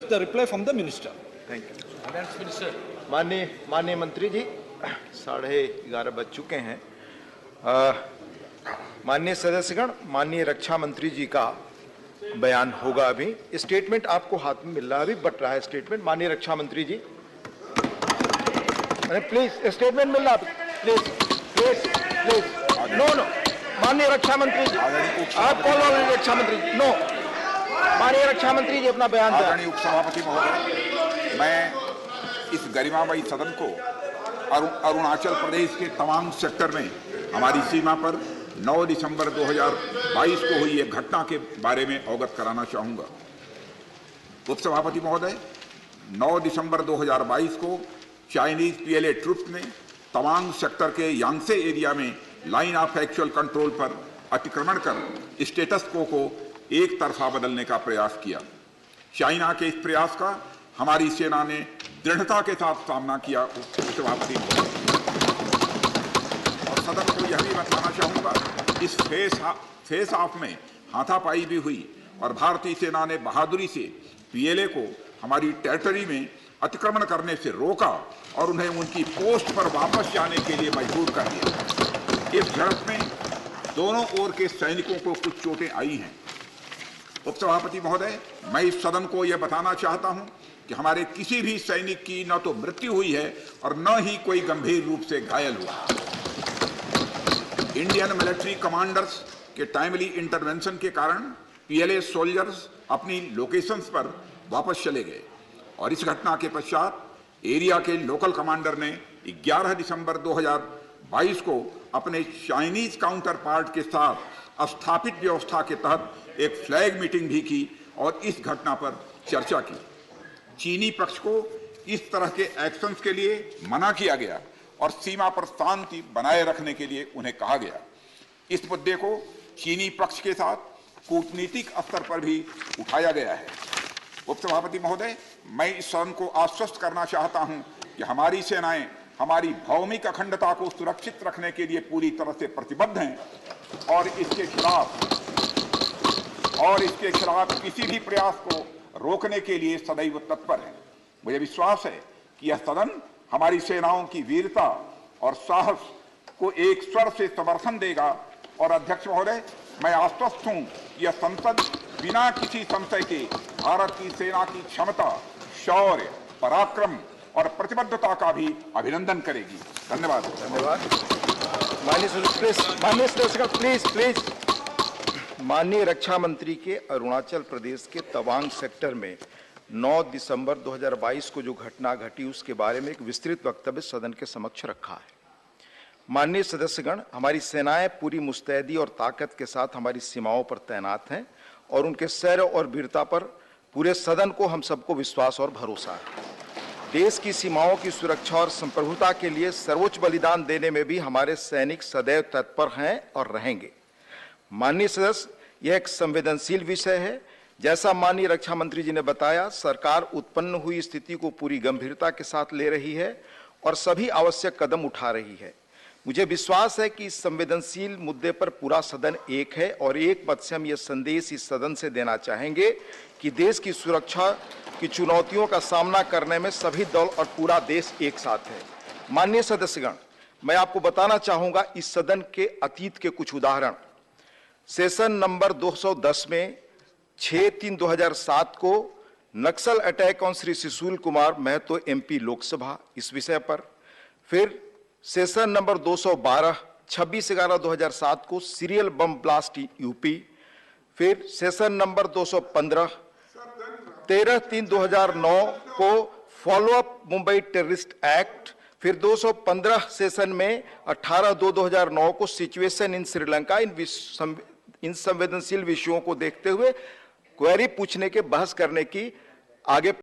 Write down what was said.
request the reply from the minister. Thank you. माननीय मंत्री जी, 11:30 बज चुके हैं। माननीय सदस्यगण, माननीय रक्षा मंत्री जी का बयान होगा। अभी स्टेटमेंट आपको हाथ में मिल रहा है, अभी बट रहा है स्टेटमेंट। माननीय रक्षा मंत्री जी, प्लीज स्टेटमेंट मिल रहा है, please please please. No no, माननीय रक्षा मंत्री जी, आप कॉल वाले रक्षा मंत्री जी, नो। माननीय रक्षा मंत्री जी अपना बयान दें। आदरणीय उपसभापति महोदय, मैं इस गरिमामयी सदन को अरुणाचल प्रदेश के तवांग सेक्टर में हमारी सीमा पर 9 दिसंबर 2022 को हुई एक घटना के बारे में अवगत कराना चाहूंगा। उपसभापति महोदय, 9 दिसंबर 2022 को चाइनीज पीएलए ट्रुप्स ने तवांग सेक्टर के यांगसे एरिया में लाइन ऑफ एक्चुअल कंट्रोल पर अतिक्रमण कर स्टेटस को एक तरफा बदलने का प्रयास किया। चाइना के इस प्रयास का हमारी सेना ने दृढ़ता के साथ सामना किया। उपसभापति और सदन को यह भी बताना चाहूंगा, इस फेस ऑफ में हाथापाई भी हुई और भारतीय सेना ने बहादुरी से पीएलए को हमारी टेरिटरी में अतिक्रमण करने से रोका और उन्हें उनकी पोस्ट पर वापस जाने के लिए मजबूर कर दिया। इस झड़प में दोनों ओर के सैनिकों को कुछ चोटें आई हैं। उपसभापति महोदय, मैं इस सदन को यह बताना चाहता हूं कि हमारे किसी भी सैनिक की न तो मृत्यु हुई है और न ही कोई गंभीर रूप से घायल हुआ। इंडियन मिलिट्री कमांडर्स के टाइमली इंटरवेंशन के कारण पीएलए सोल्जर्स अपनी लोकेशंस पर वापस चले गए और इस घटना के पश्चात एरिया के लोकल कमांडर ने 11 दिसंबर 2022 को अपने चाइनीज काउंटर पार्ट के साथ स्थापित व्यवस्था के तहत एक फ्लैग मीटिंग भी की और इस घटना पर चर्चा की। चीनी पक्ष को इस तरह के एक्शंस के लिए मना किया गया और सीमा पर शांति बनाए रखने के लिए उन्हें कहा गया। इस मुद्दे को चीनी पक्ष के साथ कूटनीतिक स्तर पर भी उठाया गया है। उपसभापति महोदय, मैं इस सदन को आश्वस्त करना चाहता हूं कि हमारी सेनाएं हमारी भौमिक अखंडता को सुरक्षित रखने के लिए पूरी तरह से प्रतिबद्ध हैं और इसके खिलाफ किसी भी प्रयास को रोकने के लिए सदैव तत्पर है। मुझे विश्वास है कि यह सदन हमारी सेनाओं की वीरता और साहस को एक स्वर से समर्थन देगा और अध्यक्ष महोदय, मैं आश्वस्त हूं कि यह संसद बिना किसी संशय के भारत की सेना की क्षमता, शौर्य, पराक्रम और प्रतिबद्धता का भी अभिनंदन करेगी। धन्यवाद। माननीय रक्षा मंत्री के अरुणाचल प्रदेश के तवांग सेक्टर में 9 दिसंबर 2022 को जो घटना घटी उसके बारे में एक विस्तृत वक्तव्य सदन के समक्ष रखा है। माननीय सदस्यगण, हमारी सेनाएं पूरी मुस्तैदी और ताकत के साथ हमारी सीमाओं पर तैनात हैं और उनके शौर्य और वीरता पर पूरे सदन को, हम सबको विश्वास और भरोसा है। देश की सीमाओं की सुरक्षा और संप्रभुता के लिए सर्वोच्च बलिदान देने में भी हमारे सैनिक सदैव तत्पर हैं और रहेंगे। माननीय सदस्य, यह एक संवेदनशील विषय है। जैसा माननीय रक्षा मंत्री जी ने बताया, सरकार उत्पन्न हुई स्थिति को पूरी गंभीरता के साथ ले रही है और सभी आवश्यक कदम उठा रही है। मुझे विश्वास है कि इस संवेदनशील मुद्दे पर पूरा सदन एक है और एक मत से हम यह संदेश इस सदन से देना चाहेंगे कि देश की सुरक्षा की चुनौतियों का सामना करने में सभी दल और पूरा देश एक साथ है। माननीय सदस्यगण, मैं आपको बताना चाहूंगा इस सदन के अतीत के कुछ उदाहरण। सेशन नंबर 210 में 6/3/2007 को Naxal attack on Shri Sushil Kumar Mahato MP Lok Sabha, इस विषय पर। फिर सेशन नंबर 212 26/11/2007 को सीरियल बम ब्लास्ट यूपी। फिर सेशन नंबर 215 13/3/2009 को फॉलोअप मुंबई टेररिस्ट एक्ट। फिर 215 सेशन में 18/2/2009 को सिचुएशन इन श्रीलंका। इन संवेदनशील विषयों को देखते हुए क्वेरी पूछने के, बहस करने की आगे